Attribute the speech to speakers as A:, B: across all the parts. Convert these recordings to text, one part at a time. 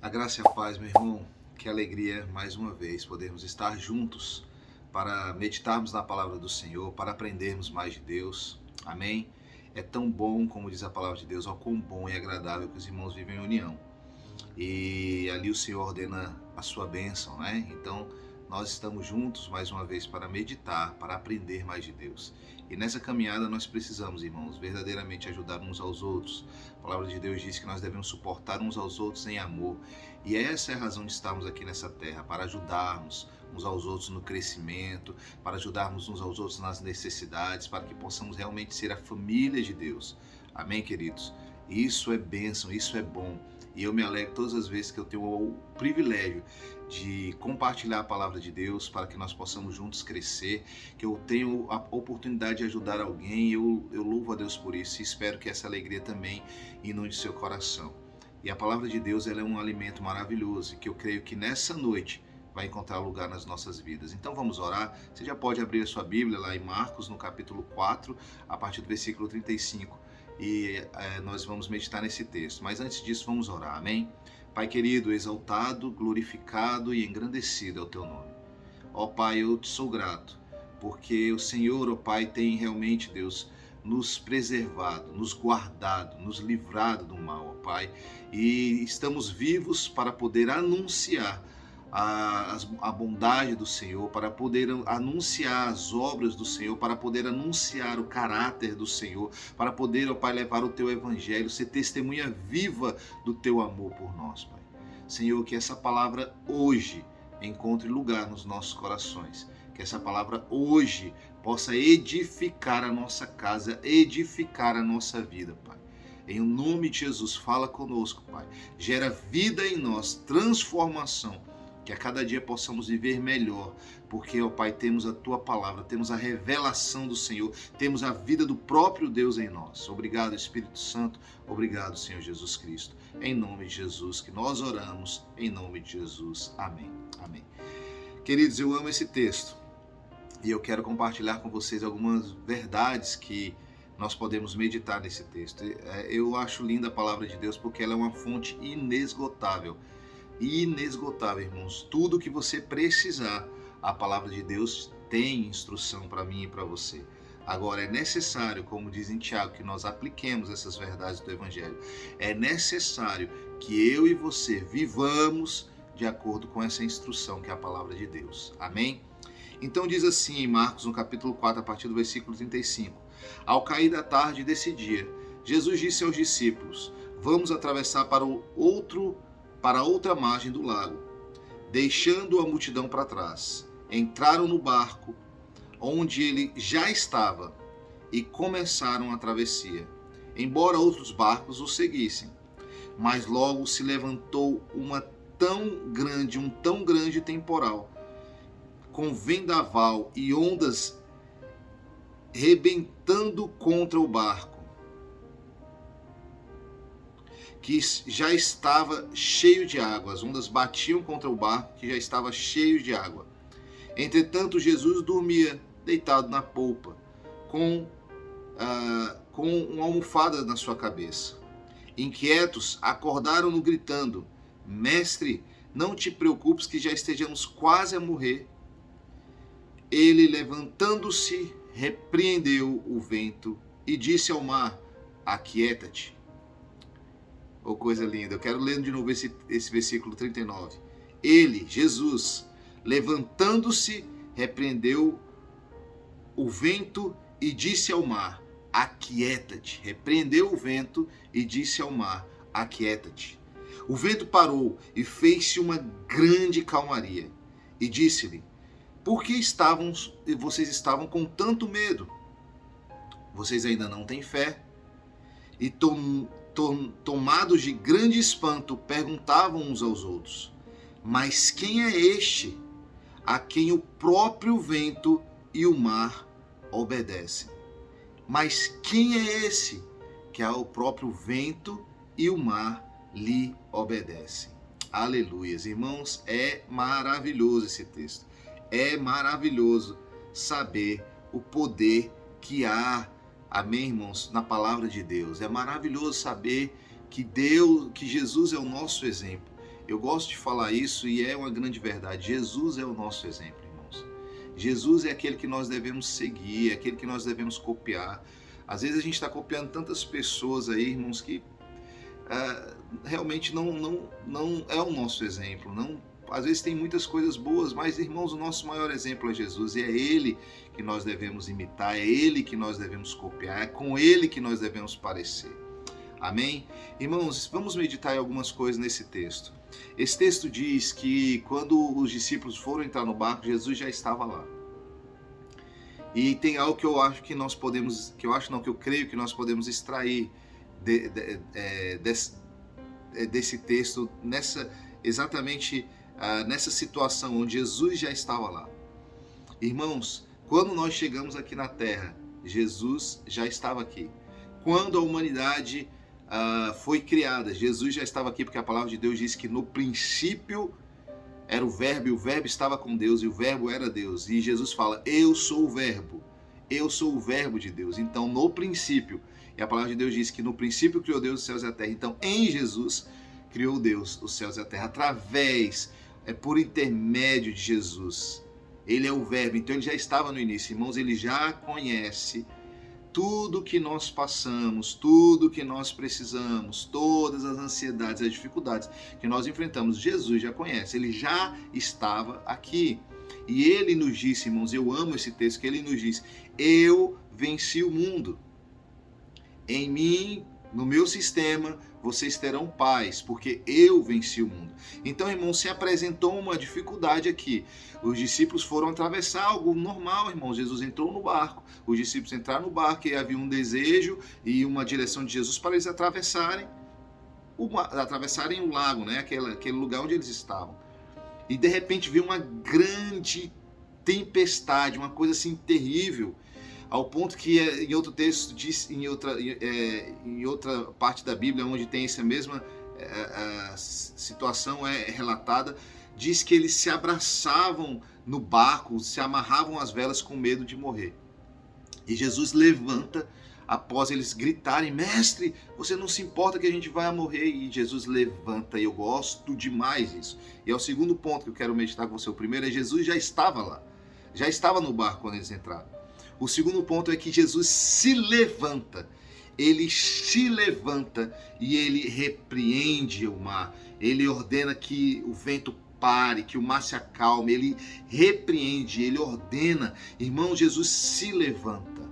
A: A graça e a paz, meu irmão. Que alegria, mais uma vez, podermos estar juntos para meditarmos na palavra do Senhor, para aprendermos mais de Deus. Amém? É tão bom, como diz a palavra de Deus, ó quão bom e agradável que os irmãos vivem em união. E ali o Senhor ordena a sua bênção, né? Então, nós estamos juntos mais uma vez para meditar, para aprender mais de Deus. E nessa caminhada nós precisamos, irmãos, verdadeiramente ajudar uns aos outros. A palavra de Deus diz que nós devemos suportar uns aos outros em amor. E essa é a razão de estarmos aqui nessa terra, para ajudarmos uns aos outros no crescimento, para ajudarmos uns aos outros nas necessidades, para que possamos realmente ser a família de Deus. Amém, queridos? Isso é bênção, isso é bom. E eu me alegro todas as vezes que eu tenho o privilégio de compartilhar a palavra de Deus para que nós possamos juntos crescer, que eu tenho a oportunidade de ajudar alguém. Eu louvo a Deus por isso e espero que essa alegria também inunde seu coração. E a palavra de Deus, ela é um alimento maravilhoso que eu creio que nessa noite vai encontrar lugar nas nossas vidas. Então vamos orar. Você já pode abrir a sua Bíblia lá em Marcos, no capítulo 4, a partir do versículo 35. E nós vamos meditar nesse texto. Mas antes disso, vamos orar, amém? Pai querido, exaltado, glorificado e engrandecido é o teu nome. Ó Pai, eu te sou grato, porque o Senhor, ó Pai, tem realmente, Deus, nos preservado, nos guardado, nos livrado do mal, ó Pai. E estamos vivos para poder anunciar a bondade do Senhor, para poder anunciar as obras do Senhor, para poder anunciar o caráter do Senhor, para poder, ó Pai, levar o teu evangelho, ser testemunha viva do teu amor por nós, Pai. Senhor, que essa palavra hoje encontre lugar nos nossos corações, que essa palavra hoje possa edificar a nossa casa, edificar a nossa vida, Pai. Em nome de Jesus, fala conosco, Pai. Gera vida em nós, transformação, que a cada dia possamos viver melhor, porque, ó Pai, temos a Tua palavra, temos a revelação do Senhor, temos a vida do próprio Deus em nós. Obrigado, Espírito Santo, obrigado, Senhor Jesus Cristo. Em nome de Jesus que nós oramos, em nome de Jesus. Amém. Amém. Queridos, eu amo esse texto e eu quero compartilhar com vocês algumas verdades que nós podemos meditar nesse texto. Eu acho linda a palavra de Deus porque ela é uma fonte inesgotável. Inesgotável, irmãos. Tudo que você precisar, a palavra de Deus tem instrução para mim e para você. Agora, é necessário, como diz em Tiago, que nós apliquemos essas verdades do Evangelho. É necessário que eu e você vivamos de acordo com essa instrução que é a palavra de Deus. Amém? Então diz assim em Marcos, no capítulo 4, a partir do versículo 35. Ao cair da tarde desse dia, Jesus disse aos discípulos: vamos atravessar para outra margem do lago. Deixando a multidão para trás, entraram no barco onde ele já estava e começaram a travessia, embora outros barcos o seguissem. Mas logo se levantou um tão grande temporal, com vendaval e ondas rebentando contra o barco, que já estava cheio de água. As ondas batiam contra o barco, que já estava cheio de água. Entretanto, Jesus dormia deitado na polpa, com uma almofada na sua cabeça. Inquietos, acordaram-no gritando: Mestre, não te preocupes que já estejamos quase a morrer. Ele, levantando-se, repreendeu o vento e disse ao mar: Aquieta-te. Oh, coisa linda. Eu quero ler de novo esse versículo 39. Ele, Jesus, levantando-se, repreendeu o vento e disse ao mar: Aquieta-te. Repreendeu o vento e disse ao mar: Aquieta-te. O vento parou e fez-se uma grande calmaria. E disse-lhe: Por que vocês estavam com tanto medo? Vocês ainda não têm fé? E tomados de grande espanto, perguntavam uns aos outros: Mas quem é este a quem o próprio vento e o mar obedecem? Mas quem é esse que ao próprio vento e o mar lhe obedecem? Aleluias. Irmãos, é maravilhoso esse texto. É maravilhoso saber o poder que há, amém, irmãos, na palavra de Deus. É maravilhoso saber que Jesus é o nosso exemplo. Eu gosto de falar isso e é uma grande verdade. Jesus é o nosso exemplo, irmãos. Jesus é aquele que nós devemos seguir, é aquele que nós devemos copiar. Às vezes a gente está copiando tantas pessoas aí, irmãos, que realmente não é o nosso exemplo. Às vezes tem muitas coisas boas, mas, irmãos, o nosso maior exemplo é Jesus. E é Ele que nós devemos imitar, é Ele que nós devemos copiar, é com Ele que nós devemos parecer. Amém? Irmãos, vamos meditar em algumas coisas nesse texto. Esse texto diz que quando os discípulos foram entrar no barco, Jesus já estava lá. E tem algo que eu acho que nós podemos, que eu creio que nós podemos extrair desse texto, exatamente nessa situação onde Jesus já estava lá. Irmãos, quando nós chegamos aqui na Terra, Jesus já estava aqui. Quando a humanidade foi criada, Jesus já estava aqui, porque a palavra de Deus diz que no princípio era o verbo, e o verbo estava com Deus, e o verbo era Deus. E Jesus fala, eu sou o verbo de Deus. Então, no princípio, e a palavra de Deus diz que no princípio criou Deus os céus e a terra. Então, em Jesus, criou Deus os céus e a terra, por intermédio de Jesus. Ele é o verbo, então ele já estava no início. Irmãos, ele já conhece tudo que nós passamos, tudo que nós precisamos, todas as ansiedades, as dificuldades que nós enfrentamos, Jesus já conhece, ele já estava aqui. E ele nos disse, irmãos, eu amo esse texto, que ele nos diz, eu venci o mundo. Em mim, no meu sistema, vocês terão paz, porque eu venci o mundo. Então, irmãos, se apresentou uma dificuldade aqui. Os discípulos foram atravessar algo normal, irmãos. Jesus entrou no barco, os discípulos entraram no barco e havia um desejo e uma direção de Jesus para eles atravessarem o lago, né? Aquele lugar onde eles estavam. E de repente veio uma grande tempestade, uma coisa assim terrível, ao ponto que em outro texto diz, em outra parte da Bíblia onde tem essa mesma situação relatada, diz que eles se abraçavam no barco, se amarravam às velas com medo de morrer. E Jesus levanta após eles gritarem, mestre, você não se importa que a gente vai morrer? E Jesus levanta, e eu gosto demais disso. E é o segundo ponto que eu quero meditar com você. O primeiro é Jesus já estava lá, já estava no barco quando eles entraram. O segundo ponto é que Jesus se levanta. Ele se levanta e ele repreende o mar. Ele ordena que o vento pare, que o mar se acalme. Ele repreende, ele ordena. Irmão, Jesus se levanta.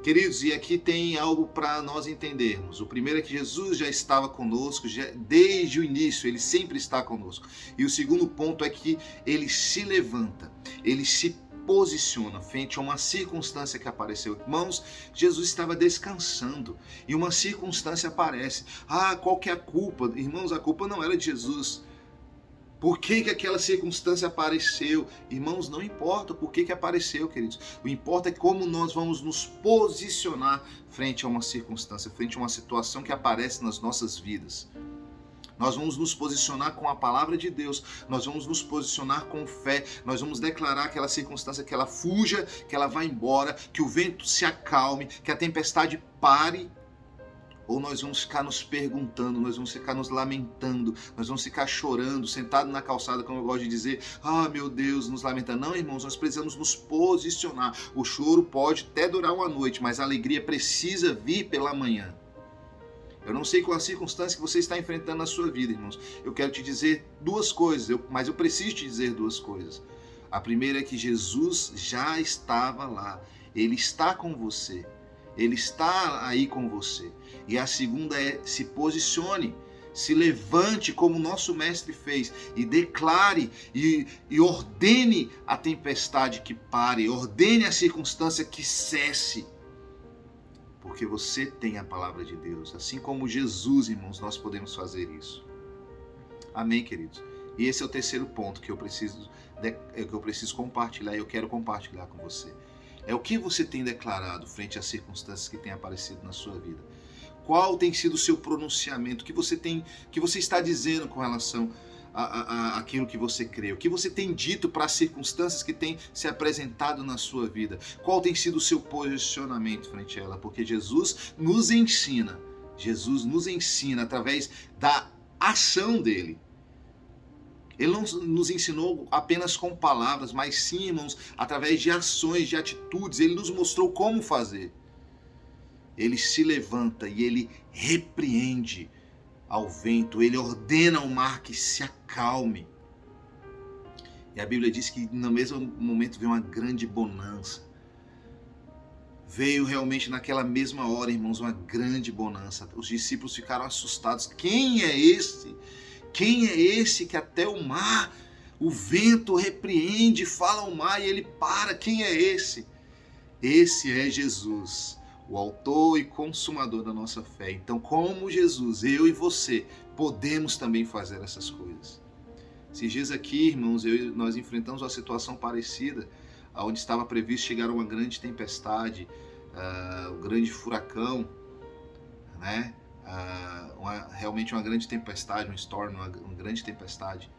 A: Queridos, e aqui tem algo para nós entendermos. O primeiro é que Jesus já estava conosco, desde o início, ele sempre está conosco. E o segundo ponto é que ele se levanta, ele se posiciona frente a uma circunstância que apareceu. Irmãos, Jesus estava descansando e uma circunstância aparece. Qual que é a culpa? Irmãos, a culpa não era de Jesus. Por que aquela circunstância apareceu? Irmãos, não importa por que apareceu, queridos. O importa é como nós vamos nos posicionar frente a uma circunstância, frente a uma situação que aparece nas nossas vidas. Nós vamos nos posicionar com a palavra de Deus, nós vamos nos posicionar com fé, nós vamos declarar aquela circunstância que ela fuja, que ela vá embora, que o vento se acalme, que a tempestade pare. Ou nós vamos ficar nos perguntando, nós vamos ficar nos lamentando, nós vamos ficar chorando, sentado na calçada, como eu gosto de dizer, meu Deus, nos lamentando. Não, irmãos, nós precisamos nos posicionar. O choro pode até durar uma noite, mas a alegria precisa vir pela manhã. Eu não sei qual a circunstância que você está enfrentando na sua vida, irmãos. Eu quero te dizer duas coisas, mas eu preciso te dizer duas coisas. A primeira é que Jesus já estava lá. Ele está com você. Ele está aí com você. E a segunda é, se posicione. Se levante como o nosso mestre fez e declare e ordene a tempestade que pare. Ordene a circunstância que cesse. Porque você tem a palavra de Deus. Assim como Jesus, irmãos, nós podemos fazer isso. Amém, queridos? E esse é o terceiro ponto que eu preciso compartilhar e eu quero compartilhar com você. É o que você tem declarado frente às circunstâncias que têm aparecido na sua vida. Qual tem sido o seu pronunciamento? O que você está dizendo com relação aquilo que você crê? O que você tem dito para as circunstâncias que têm se apresentado na sua vida? Qual tem sido o seu posicionamento frente a ela? Porque Jesus nos ensina através da ação dele. Ele não nos ensinou apenas com palavras, mas sim, irmãos, através de ações, de atitudes. Ele nos mostrou como fazer. Ele se levanta e ele repreende ao vento, ele ordena ao mar que se acalme. E a Bíblia diz que no mesmo momento veio uma grande bonança. Veio realmente naquela mesma hora, irmãos, uma grande bonança. Os discípulos ficaram assustados. Quem é esse? Quem é esse que até o mar, o vento repreende, fala ao mar e ele para? Quem é esse? Esse é Jesus, o autor e consumador da nossa fé. Então, como Jesus, eu e você podemos também fazer essas coisas. Esses dias aqui, irmãos, nós enfrentamos uma situação parecida, onde estava previsto chegar uma grande tempestade, um grande furacão, né? Realmente uma grande tempestade, um storm, uma grande tempestade.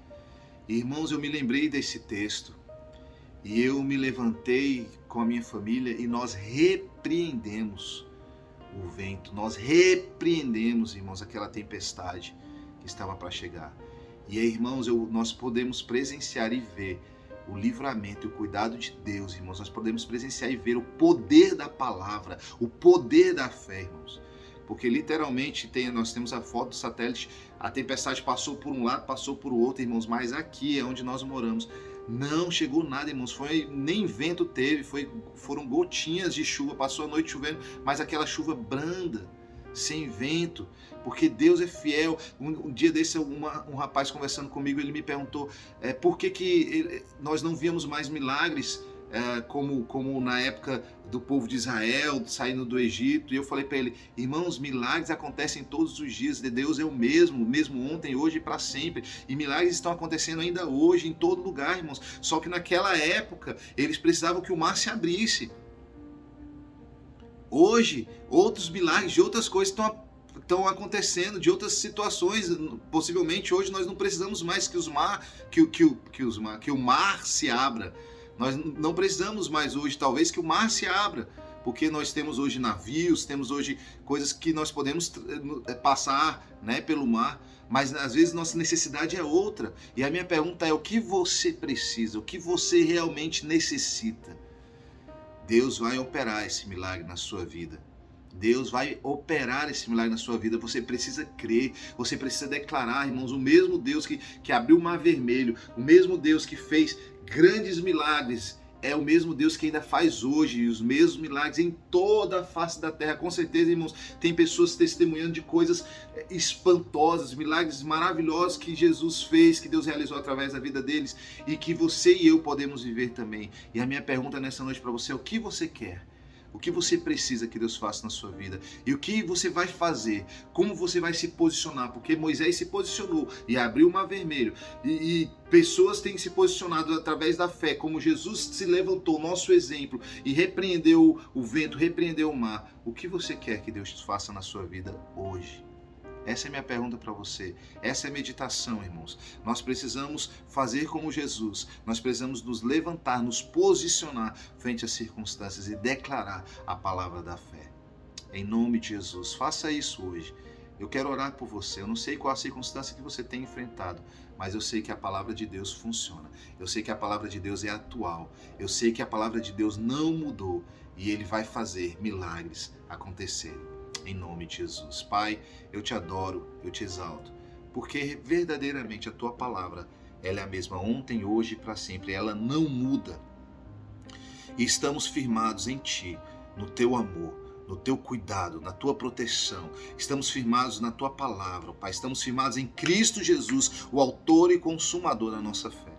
A: E, irmãos, eu me lembrei desse texto e eu me levantei com a minha família e nós repreendemos o vento, nós repreendemos, irmãos, aquela tempestade que estava para chegar. E aí, irmãos, nós podemos presenciar e ver o livramento e o cuidado de Deus, irmãos. Nós podemos presenciar e ver o poder da palavra, o poder da fé, irmãos. Porque literalmente nós temos a foto do satélite, a tempestade passou por um lado, passou por outro, irmãos, mas aqui é onde nós moramos. Não chegou nada, irmãos, nem vento teve, foram gotinhas de chuva, passou a noite chovendo, mas aquela chuva branda, sem vento, porque Deus é fiel. Um dia desse, um rapaz conversando comigo, ele me perguntou por que nós não víamos mais milagres, como na época do povo de Israel, saindo do Egito. E eu falei para ele: irmãos, milagres acontecem todos os dias, Deus é o mesmo ontem, hoje e para sempre, e milagres estão acontecendo ainda hoje, em todo lugar, irmãos. Só que naquela época, eles precisavam que o mar se abrisse. Hoje, outros milagres de outras coisas estão acontecendo, de outras situações. Possivelmente hoje nós não precisamos mais que o mar se abra. Nós não precisamos mais hoje, talvez, que o mar se abra, porque nós temos hoje navios, temos hoje coisas que nós podemos passar, né, pelo mar, mas às vezes nossa necessidade é outra. E a minha pergunta é: o que você precisa? O que você realmente necessita? Deus vai operar esse milagre na sua vida. Deus vai operar esse milagre na sua vida. Você precisa crer, você precisa declarar, irmãos, o mesmo Deus que abriu o mar vermelho, o mesmo Deus que fez grandes milagres, é o mesmo Deus que ainda faz hoje os mesmos milagres em toda a face da terra. Com certeza, irmãos, tem pessoas testemunhando de coisas espantosas, milagres maravilhosos que Jesus fez, que Deus realizou através da vida deles e que você e eu podemos viver também. E a minha pergunta nessa noite para você é: o que você quer? O que você precisa que Deus faça na sua vida? E o que você vai fazer? Como você vai se posicionar? Porque Moisés se posicionou e abriu o mar vermelho. E pessoas têm se posicionado através da fé, como Jesus se levantou, nosso exemplo, e repreendeu o vento, repreendeu o mar. O que você quer que Deus faça na sua vida hoje? Essa é a minha pergunta para você. Essa é a meditação, irmãos. Nós precisamos fazer como Jesus. Nós precisamos nos levantar, nos posicionar frente às circunstâncias e declarar a palavra da fé. Em nome de Jesus, faça isso hoje. Eu quero orar por você. Eu não sei qual a circunstância que você tem enfrentado, mas eu sei que a palavra de Deus funciona. Eu sei que a palavra de Deus é atual. Eu sei que a palavra de Deus não mudou e Ele vai fazer milagres acontecerem. Em nome de Jesus. Pai, eu te adoro, eu te exalto, porque verdadeiramente a tua palavra, ela é a mesma ontem, hoje e para sempre, ela não muda. E estamos firmados em ti, no teu amor, no teu cuidado, na tua proteção. Estamos firmados na tua palavra, Pai. Estamos firmados em Cristo Jesus, o autor e consumador da nossa fé.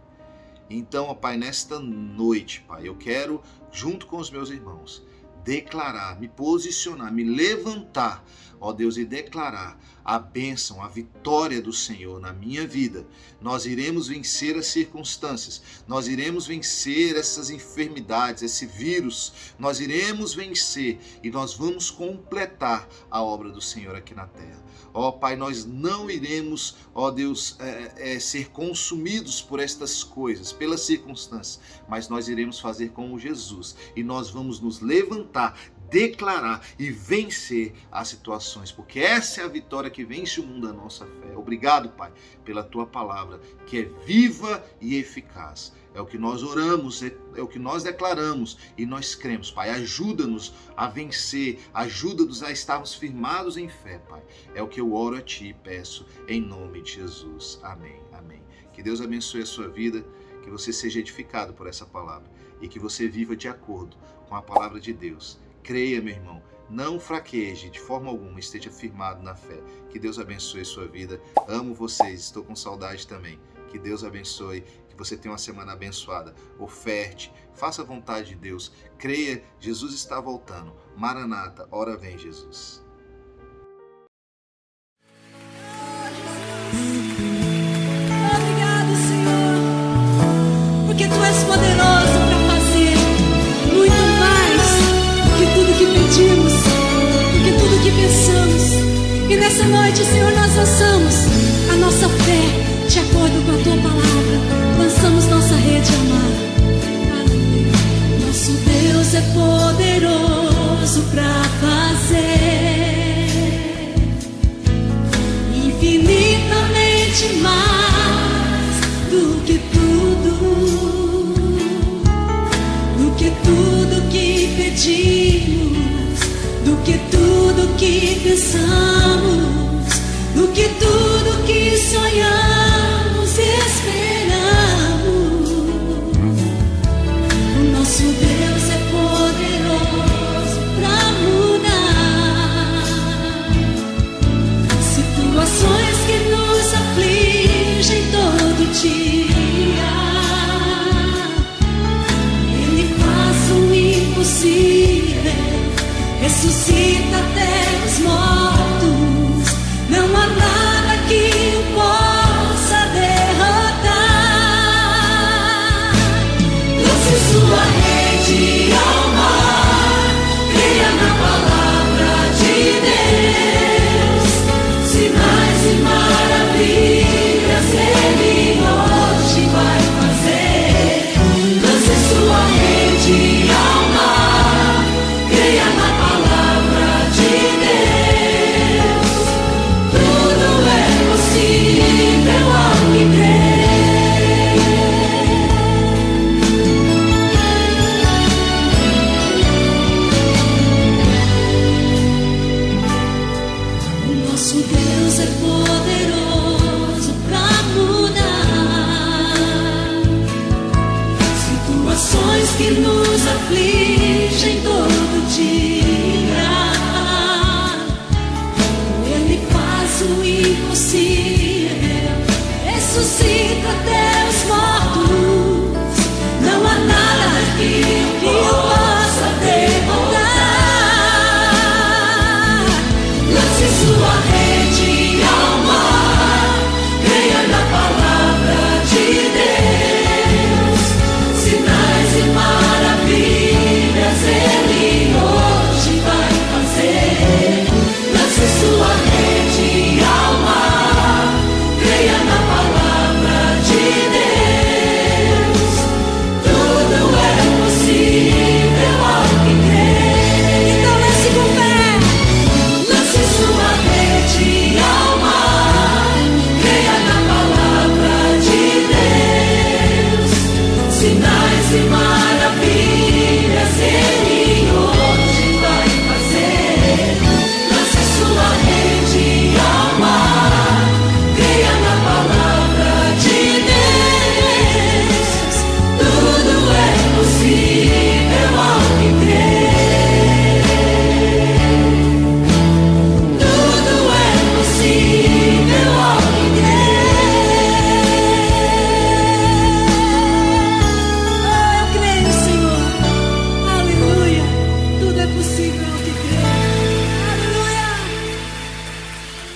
A: Então, ó Pai, nesta noite, Pai, eu quero, junto com os meus irmãos, declarar, me posicionar, me levantar, ó Deus, e declarar a bênção, a vitória do Senhor na minha vida. Nós iremos vencer as circunstâncias, nós iremos vencer essas enfermidades, esse vírus, nós iremos vencer e nós vamos completar a obra do Senhor aqui na terra. Ó Pai, nós não iremos, ó Deus, ser consumidos por estas coisas, pelas circunstâncias, mas nós iremos fazer como Jesus e nós vamos nos levantar, declarar e vencer as situações, porque essa é a vitória que vence o mundo, a nossa fé. Obrigado, Pai, pela tua palavra, que é viva e eficaz. É o que nós oramos, é o que nós declaramos e nós cremos, Pai. Ajuda-nos a vencer, ajuda-nos a estarmos firmados em fé, Pai. É o que eu oro a Ti e peço em nome de Jesus. Amém, amém. Que Deus abençoe a sua vida, que você seja edificado por essa palavra e que você viva de acordo com a palavra de Deus. Creia, meu irmão, não fraqueje de forma alguma, esteja firmado na fé. Que Deus abençoe a sua vida. Amo vocês, estou com saudade também. Que Deus abençoe, que você tenha uma semana abençoada. Oferte, faça a vontade de Deus. Creia, Jesus está voltando. Maranata, ora vem Jesus.
B: Obrigado, Senhor, porque Tu és poderoso para fazer muito mais do que tudo que pedimos, do que tudo que pensamos. E nessa noite, Senhor, nós lançamos a nossa fé de acordo com a Tua palavra. Lançamos nossa rede amada. Aleluia. Nosso Deus é poderoso para fazer infinitamente mais do que tudo que pedimos, do que tudo que pensamos, do que tudo que sonhamos e esperamos. O nosso Deus é poderoso para mudar situações que nos afligem todo dia. Ele faz o impossível, ressuscita até